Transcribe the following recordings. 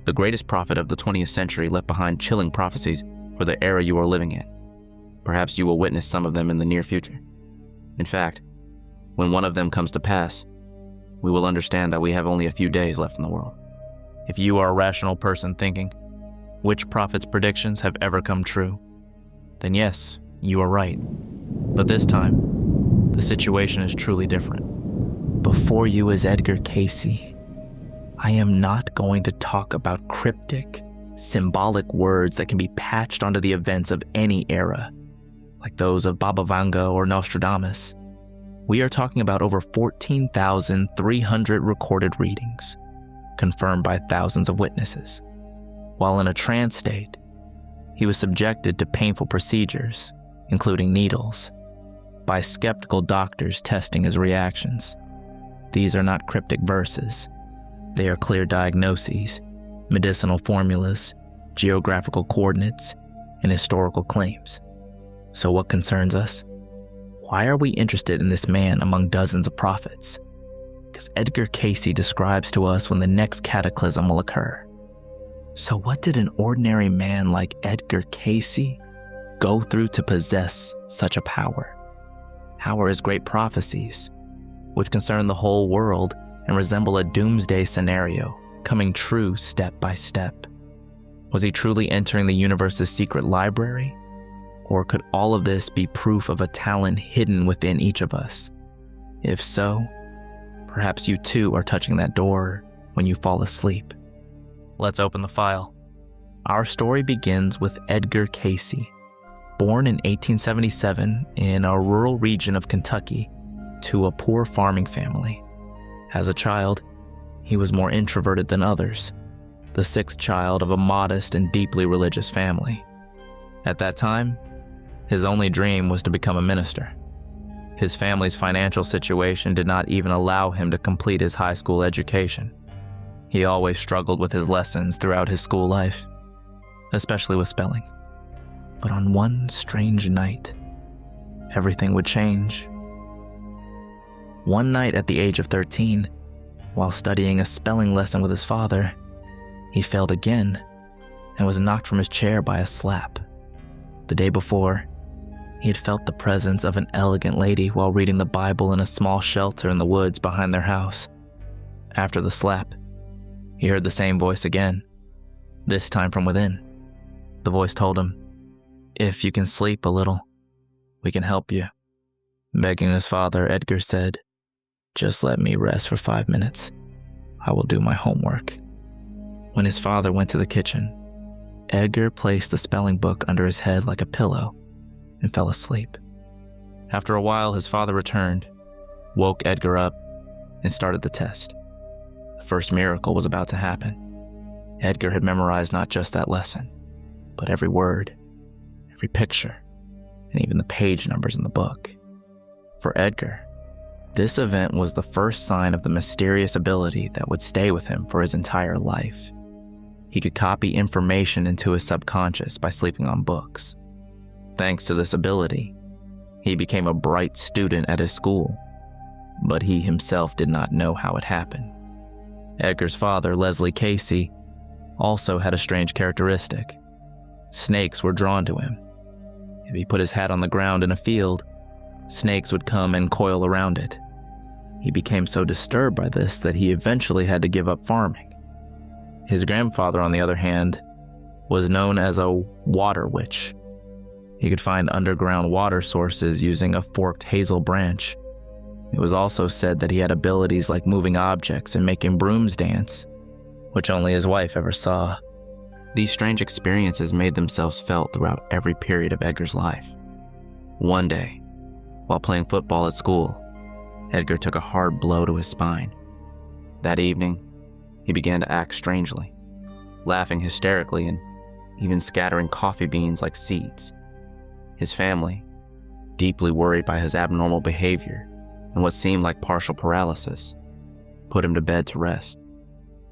The greatest prophet of the 20th century left behind chilling prophecies for the era you are living in. Perhaps you will witness some of them in the near future. In fact, when one of them comes to pass, we will understand that we have only a few days left in the world. If you are a rational person thinking, which prophet's predictions have ever come true, then yes, you are right. But this time, the situation is truly different. Before you is Edgar Cayce. I am not going to talk about cryptic, symbolic words that can be patched onto the events of any era, like those of Baba Vanga or Nostradamus. We are talking about over 14,300 recorded readings, confirmed by thousands of witnesses. While in a trance state, he was subjected to painful procedures, including needles, by skeptical doctors testing his reactions. These are not cryptic verses. They are clear diagnoses, medicinal formulas, geographical coordinates, and historical claims. So what concerns us? Why are we interested in this man among dozens of prophets? Because Edgar Cayce describes to us when the next cataclysm will occur. So what did an ordinary man like Edgar Cayce go through to possess such a power? How are his great prophecies, which concern the whole world and resemble a doomsday scenario, coming true step by step? Was he truly entering the universe's secret library? Or could all of this be proof of a talent hidden within each of us? If so, perhaps you too are touching that door when you fall asleep. Let's open the file. Our story begins with Edgar Cayce, born in 1877 in a rural region of Kentucky to a poor farming family. As a child, he was more introverted than others, the sixth child of a modest and deeply religious family. At that time, his only dream was to become a minister. His family's financial situation did not even allow him to complete his high school education. He always struggled with his lessons throughout his school life, especially with spelling. But on one strange night, everything would change. One night at the age of 13, while studying a spelling lesson with his father, he failed again and was knocked from his chair by a slap. The day before, he had felt the presence of an elegant lady while reading the Bible in a small shelter in the woods behind their house. After the slap, he heard the same voice again, this time from within. The voice told him, "If you can sleep a little, we can help you." Begging his father, Edgar said, "Just let me rest for 5 minutes. I will do my homework." When his father went to the kitchen, Edgar placed the spelling book under his head like a pillow and fell asleep. After a while, his father returned, woke Edgar up, and started the test. The first miracle was about to happen. Edgar had memorized not just that lesson, but every word, every picture, and even the page numbers in the book. For Edgar, this event was the first sign of the mysterious ability that would stay with him for his entire life. He could copy information into his subconscious by sleeping on books. Thanks to this ability, he became a bright student at his school, but he himself did not know how it happened. Edgar's father, Leslie Cayce, also had a strange characteristic. Snakes were drawn to him. If he put his hat on the ground in a field, snakes would come and coil around it. He became so disturbed by this that he eventually had to give up farming. His grandfather, on the other hand, was known as a water witch. He could find underground water sources using a forked hazel branch. It was also said that he had abilities like moving objects and making brooms dance, which only his wife ever saw. These strange experiences made themselves felt throughout every period of Edgar's life. One day, while playing football at school, Edgar took a hard blow to his spine. That evening, he began to act strangely, laughing hysterically and even scattering coffee beans like seeds. His family, deeply worried by his abnormal behavior and what seemed like partial paralysis, put him to bed to rest.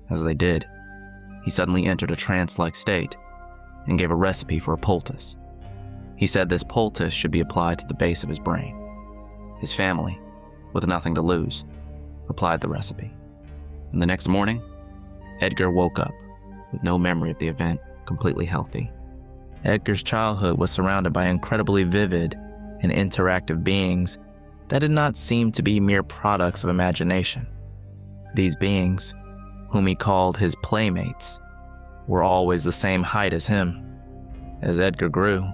As they did, he suddenly entered a trance-like state and gave a recipe for a poultice. He said this poultice should be applied to the base of his brain. His family, with nothing to lose, applied the recipe. And the next morning, Edgar woke up, with no memory of the event, completely healthy. Edgar's childhood was surrounded by incredibly vivid and interactive beings that did not seem to be mere products of imagination. These beings, whom he called his playmates, were always the same height as him. As Edgar grew,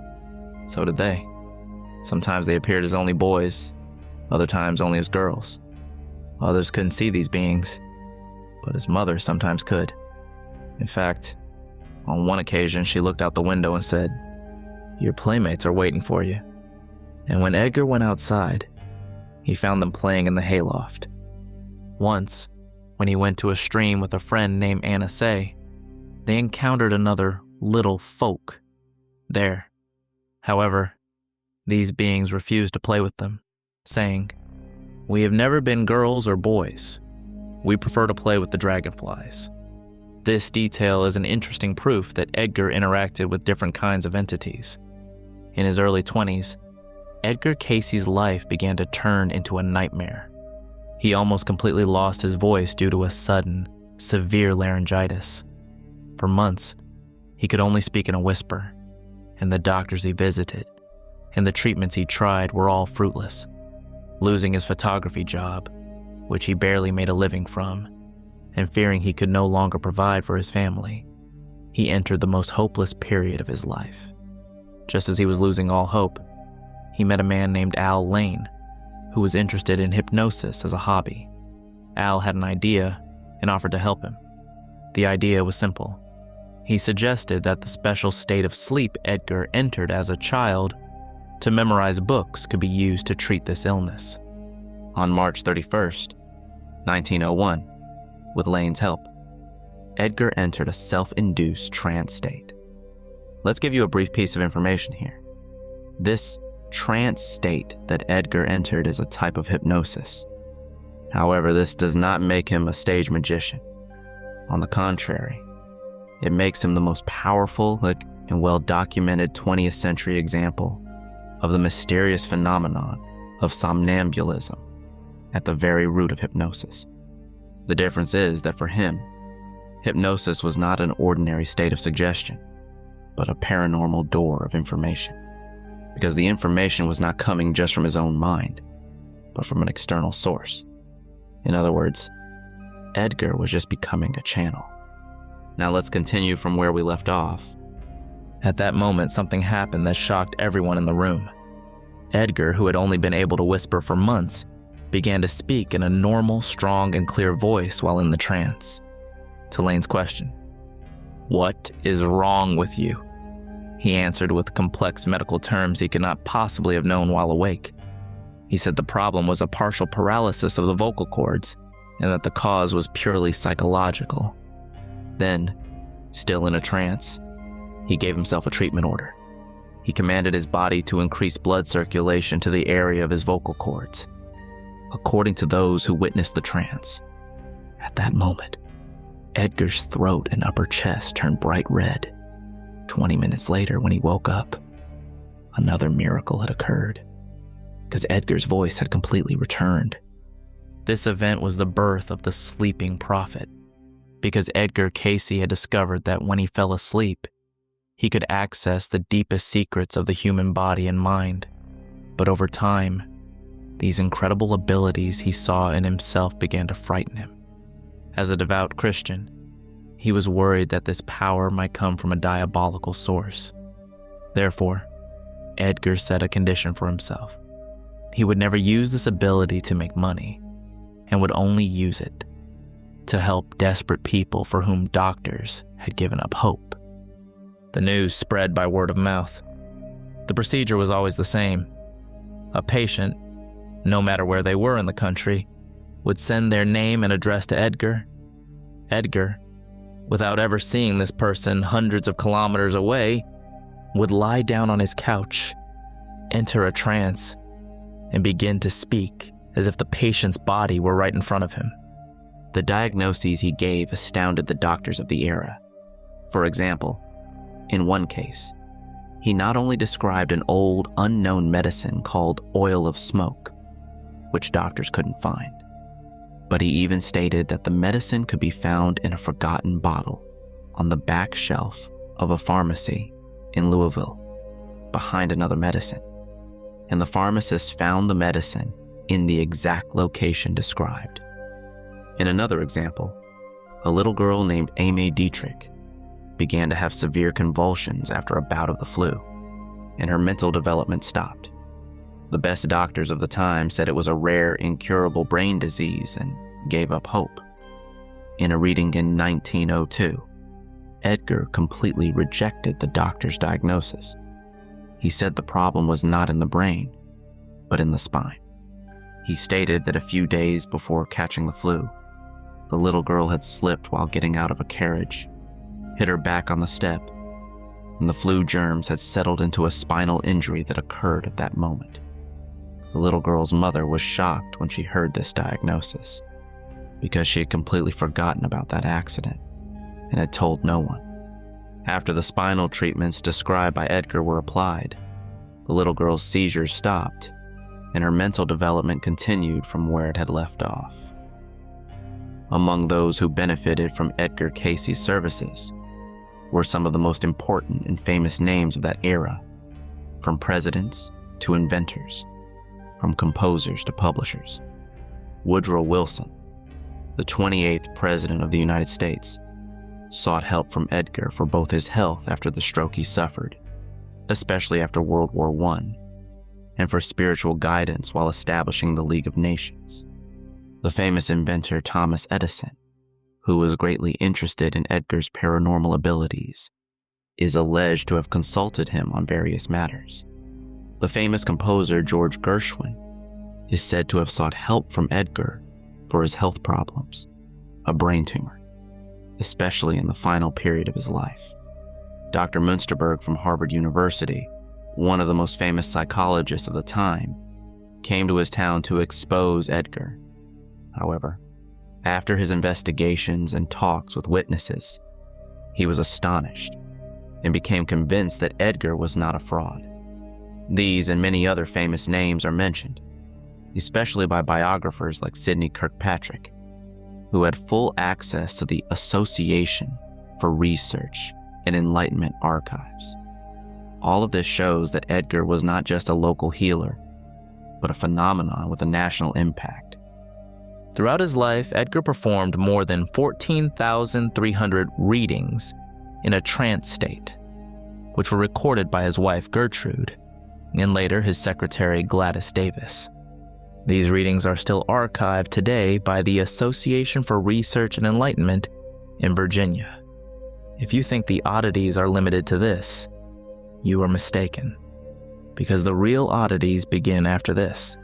so did they. Sometimes they appeared as only boys, other times only as girls. Others couldn't see these beings, but his mother sometimes could. In fact, on one occasion she looked out the window and said, "Your playmates are waiting for you." And when Edgar went outside, he found them playing in the hayloft. Once, when he went to a stream with a friend named Anasse, they encountered another little folk there. However, these beings refused to play with them, saying, "We have never been girls or boys. We prefer to play with the dragonflies." This detail is an interesting proof that Edgar interacted with different kinds of entities. In his early 20s, Edgar Cayce's life began to turn into a nightmare. He almost completely lost his voice due to a sudden, severe laryngitis. For months, he could only speak in a whisper, and the doctors he visited and the treatments he tried were all fruitless. Losing his photography job, which he barely made a living from, and fearing he could no longer provide for his family, he entered the most hopeless period of his life. Just as he was losing all hope, he met a man named Al Lane, who was interested in hypnosis as a hobby. Al had an idea and offered to help him. The idea was simple. He suggested that the special state of sleep Edgar entered as a child to memorize books could be used to treat this illness. On March 31st, 1901, with Lane's help, Edgar entered a self-induced trance state. Let's give you a brief piece of information here. This trance state that Edgar entered is a type of hypnosis. However, this does not make him a stage magician. On the contrary, it makes him the most powerful and well-documented 20th century example of the mysterious phenomenon of somnambulism at the very root of hypnosis. The difference is that for him, hypnosis was not an ordinary state of suggestion, but a paranormal door of information, because the information was not coming just from his own mind, but from an external source. In other words, Edgar was just becoming a channel. Now let's continue from where we left off. At that moment, something happened that shocked everyone in the room. Edgar, who had only been able to whisper for months, began to speak in a normal, strong, and clear voice while in the trance. To Lane's question, "What is wrong with you?" he answered with complex medical terms he could not possibly have known while awake. He said the problem was a partial paralysis of the vocal cords, and that the cause was purely psychological. Then, still in a trance, he gave himself a treatment order. He commanded his body to increase blood circulation to the area of his vocal cords. According to those who witnessed the trance, at that moment, Edgar's throat and upper chest turned bright red. 20 minutes later, when he woke up, another miracle had occurred, because Edgar's voice had completely returned. This event was the birth of the sleeping prophet, because Edgar Cayce had discovered that when he fell asleep, he could access the deepest secrets of the human body and mind. But over time, these incredible abilities he saw in himself began to frighten him. As a devout Christian, he was worried that this power might come from a diabolical source. Therefore, Edgar set a condition for himself. He would never use this ability to make money, and would only use it to help desperate people for whom doctors had given up hope. The news spread by word of mouth. The procedure was always the same. A patient, no matter where they were in the country, would send their name and address to Edgar. Edgar, without ever seeing this person hundreds of kilometers away, would lie down on his couch, enter a trance, and begin to speak as if the patient's body were right in front of him. The diagnoses he gave astounded the doctors of the era. For example, in one case, he not only described an old, unknown medicine called oil of smoke, which doctors couldn't find, but he even stated that the medicine could be found in a forgotten bottle on the back shelf of a pharmacy in Louisville, behind another medicine, and the pharmacist found the medicine in the exact location described. In another example, a little girl named Amy Dietrich began to have severe convulsions after a bout of the flu, and her mental development stopped. The best doctors of the time said it was a rare, incurable brain disease and gave up hope. In a reading in 1902, Edgar completely rejected the doctor's diagnosis. He said the problem was not in the brain, but in the spine. He stated that a few days before catching the flu, the little girl had slipped while getting out of a carriage, hit her back on the step, and the flu germs had settled into a spinal injury that occurred at that moment. The little girl's mother was shocked when she heard this diagnosis, because she had completely forgotten about that accident and had told no one. After the spinal treatments described by Edgar were applied, the little girl's seizures stopped, and her mental development continued from where it had left off. Among those who benefited from Edgar Cayce's services were some of the most important and famous names of that era, from presidents to inventors, from composers to publishers. Woodrow Wilson, the 28th President of the United States, sought help from Edgar for both his health after the stroke he suffered, especially after World War I, and for spiritual guidance while establishing the League of Nations. The famous inventor Thomas Edison, who was greatly interested in Edgar's paranormal abilities, is alleged to have consulted him on various matters. The famous composer George Gershwin is said to have sought help from Edgar for his health problems, a brain tumor, especially in the final period of his life. Dr. Münsterberg from Harvard University, one of the most famous psychologists of the time, came to his town to expose Edgar. However, after his investigations and talks with witnesses, he was astonished and became convinced that Edgar was not a fraud. These and many other famous names are mentioned, especially by biographers like Sidney Kirkpatrick, who had full access to the Association for Research and Enlightenment archives. All of this shows that Edgar was not just a local healer, but a phenomenon with a national impact. Throughout his life, Edgar performed more than 14,300 readings in a trance state, which were recorded by his wife Gertrude, and later his secretary Gladys Davis. These readings are still archived today by the Association for Research and Enlightenment in Virginia. If you think the oddities are limited to this, you are mistaken, because the real oddities begin after this.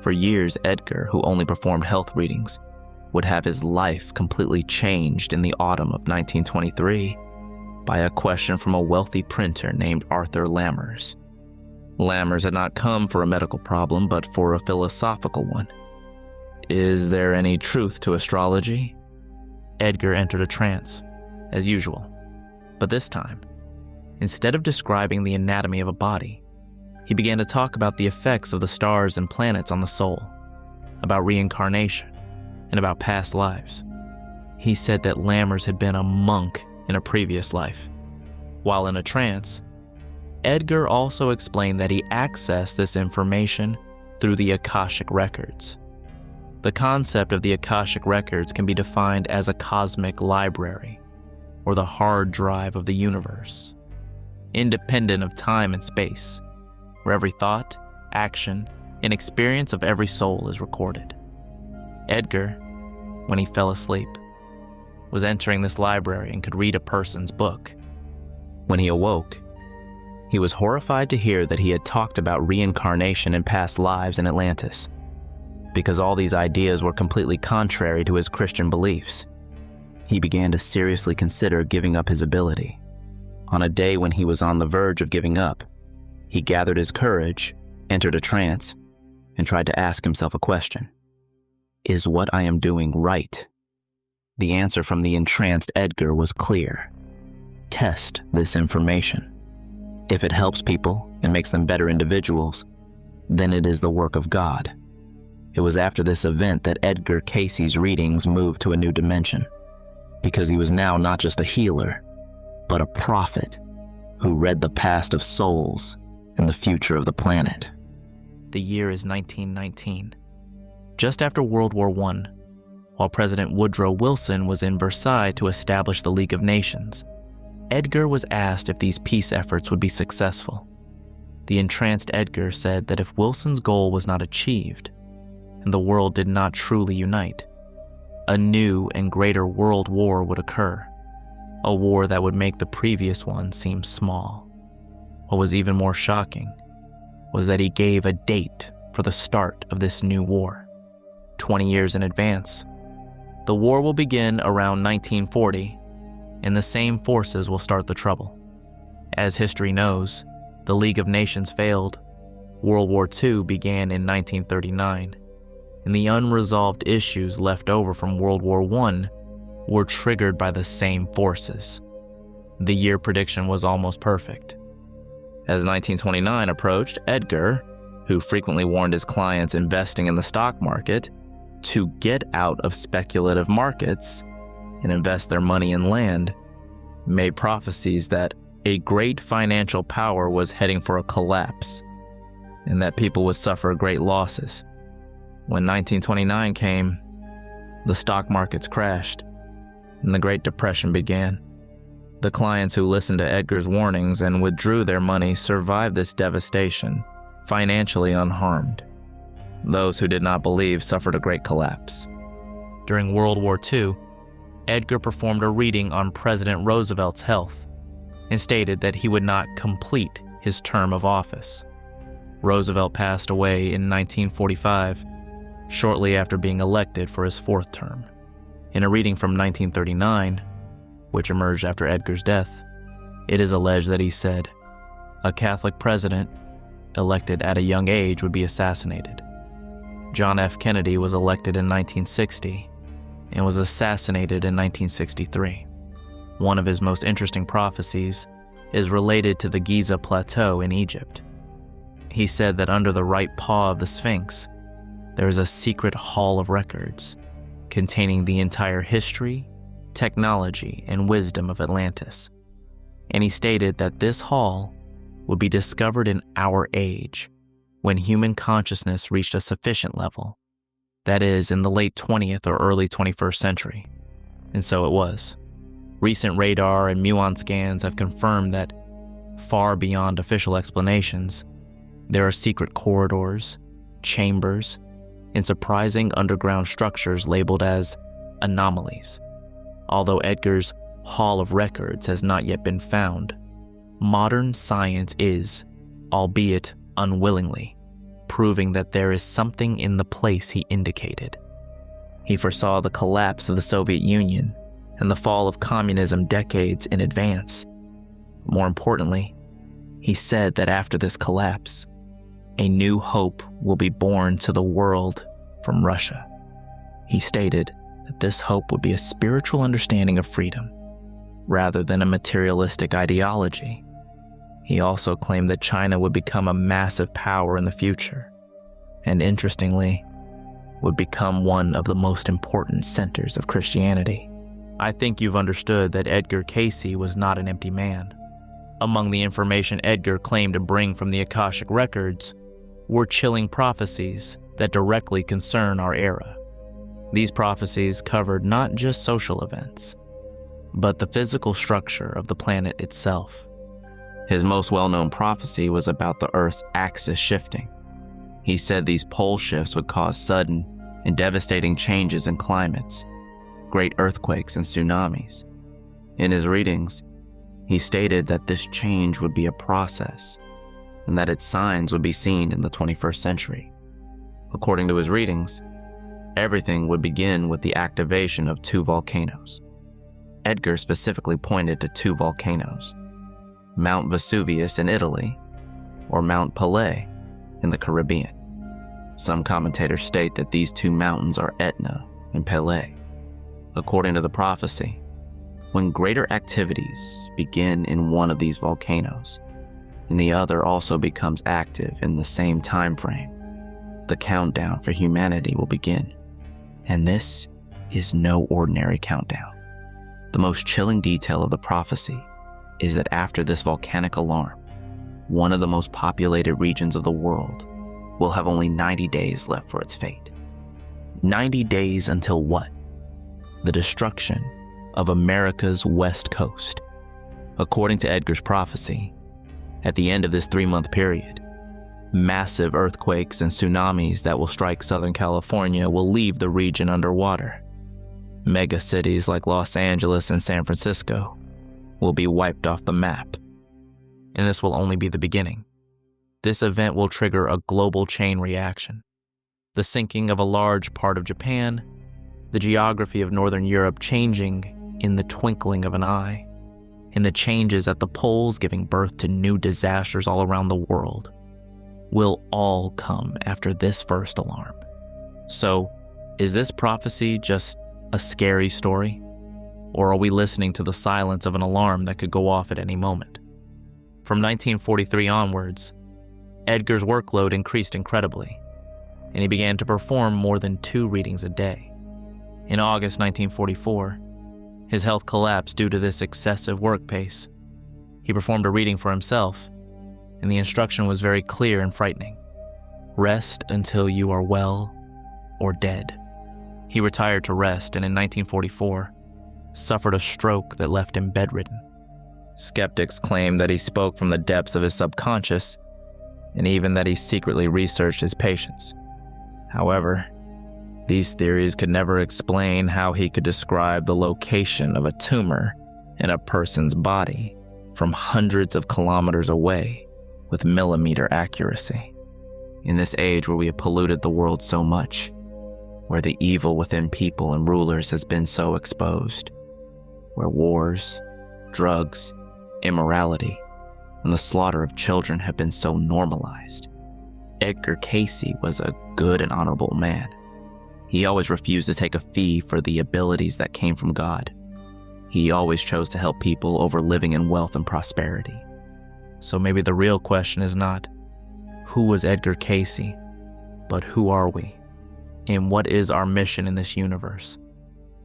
For years, Edgar, who only performed health readings, would have his life completely changed in the autumn of 1923 by a question from a wealthy printer named Arthur Lammers. Lammers had not come for a medical problem, but for a philosophical one. Is there any truth to astrology? Edgar entered a trance, as usual. But this time, instead of describing the anatomy of a body, he began to talk about the effects of the stars and planets on the soul, about reincarnation, and about past lives. He said that Lammers had been a monk in a previous life. While in a trance, Edgar also explained that he accessed this information through the Akashic Records. The concept of the Akashic Records can be defined as a cosmic library, or the hard drive of the universe, independent of time and space, where every thought, action, and experience of every soul is recorded. Edgar, when he fell asleep, was entering this library and could read a person's book. When he awoke, he was horrified to hear that he had talked about reincarnation in past lives in Atlantis, because all these ideas were completely contrary to his Christian beliefs. He began to seriously consider giving up his ability. On a day when he was on the verge of giving up, he gathered his courage, entered a trance, and tried to ask himself a question. Is what I am doing right? The answer from the entranced Edgar was clear. Test this information. If it helps people and makes them better individuals, then it is the work of God. It was after this event that Edgar Cayce's readings moved to a new dimension. because he was now not just a healer, but a prophet who read the past of souls and the future of the planet. The year is 1919. Just after World War I, while President Woodrow Wilson was in Versailles to establish the League of Nations, Edgar was asked if these peace efforts would be successful. The entranced Edgar said that if Wilson's goal was not achieved, and the world did not truly unite, a new and greater world war would occur, a war that would make the previous one seem small. What was even more shocking was that he gave a date for the start of this new war, 20 years in advance. The war will begin around 1940, and the same forces will start the trouble. As history knows, the League of Nations failed, World War II began in 1939, and the unresolved issues left over from World War I were triggered by the same forces. The year prediction was almost perfect. As 1929 approached, Edgar, who frequently warned his clients investing in the stock market to get out of speculative markets and invest their money in land, made prophecies that a great financial power was heading for a collapse and that people would suffer great losses. When 1929 came, the stock markets crashed and the Great Depression began. The clients who listened to Edgar's warnings and withdrew their money survived this devastation, financially unharmed. Those who did not believe suffered a great collapse. During World War II, Edgar performed a reading on President Roosevelt's health and stated that he would not complete his term of office. Roosevelt passed away in 1945, shortly after being elected for his fourth term. In a reading from 1939, which emerged after Edgar's death, it is alleged that he said, "A Catholic president elected at a young age would be assassinated." John F. Kennedy was elected in 1960 and was assassinated in 1963. One of his most interesting prophecies is related to the Giza Plateau in Egypt. He said that under the right paw of the Sphinx, there is a secret hall of records containing the entire history, technology, and wisdom of Atlantis. And he stated that this hall would be discovered in our age, when human consciousness reached a sufficient level, that is, in the late 20th or early 21st century. And so it was. Recent radar and muon scans have confirmed that, far beyond official explanations, there are secret corridors, chambers, and surprising underground structures labeled as anomalies. Although Edgar's Hall of Records has not yet been found, modern science is, albeit unwillingly, proving that there is something in the place he indicated. He foresaw the collapse of the Soviet Union and the fall of communism decades in advance. More importantly, he said that after this collapse, a new hope will be born to the world from Russia. He stated that this hope would be a spiritual understanding of freedom, rather than a materialistic ideology. He also claimed that China would become a massive power in the future, and interestingly, would become one of the most important centers of Christianity. I think you've understood that Edgar Cayce was not an empty man. Among the information Edgar claimed to bring from the Akashic Records were chilling prophecies that directly concern our era. These prophecies covered not just social events, but the physical structure of the planet itself. His most well-known prophecy was about the Earth's axis shifting. He said these pole shifts would cause sudden and devastating changes in climates, great earthquakes and tsunamis. In his readings, he stated that this change would be a process and that its signs would be seen in the 21st century. According to his readings, everything would begin with the activation of 2 volcanoes. Edgar specifically pointed to 2 volcanoes, Mount Vesuvius in Italy or Mount Pelée in the Caribbean. Some commentators state that these 2 mountains are Etna and Pelée. According to the prophecy, when greater activities begin in one of these volcanoes, and the other also becomes active in the same time frame, the countdown for humanity will begin. And this is no ordinary countdown. The most chilling detail of the prophecy is that after this volcanic alarm, one of the most populated regions of the world will have only 90 days left for its fate. 90 days until what? The destruction of America's West Coast. According to Edgar's prophecy, at the end of this 3-month period, massive earthquakes and tsunamis that will strike Southern California will leave the region underwater. Mega cities like Los Angeles and San Francisco will be wiped off the map. And this will only be the beginning. This event will trigger a global chain reaction. The sinking of a large part of Japan, the geography of Northern Europe changing in the twinkling of an eye, and the changes at the poles giving birth to new disasters all around the world will all come after this first alarm. So, is this prophecy just a scary story? Or are we listening to the silence of an alarm that could go off at any moment? From 1943 onwards, Edgar's workload increased incredibly, and he began to perform more than 2 readings a day. In August 1944, his health collapsed due to this excessive work pace. He performed a reading for himself, and the instruction was very clear and frightening. Rest until you are well or dead. He retired to rest, and in 1944, suffered a stroke that left him bedridden. Skeptics claim that he spoke from the depths of his subconscious, and even that he secretly researched his patients. However, these theories could never explain how he could describe the location of a tumor in a person's body from hundreds of kilometers away with millimeter accuracy. In this age where we have polluted the world so much, where the evil within people and rulers has been so exposed, where wars, drugs, immorality, and the slaughter of children have been so normalized, Edgar Cayce was a good and honorable man. He always refused to take a fee for the abilities that came from God. He always chose to help people over living in wealth and prosperity. So maybe the real question is not, who was Edgar Cayce, but who are we? And what is our mission in this universe?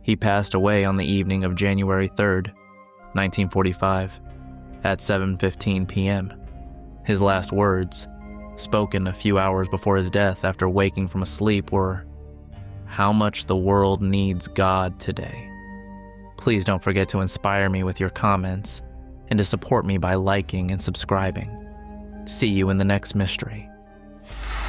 He passed away on the evening of January 3rd, 1945, at 7:15 p.m. His last words, spoken a few hours before his death after waking from a sleep, were, "How much the world needs God today." Please don't forget to inspire me with your comments and to support me by liking and subscribing. See you in the next mystery.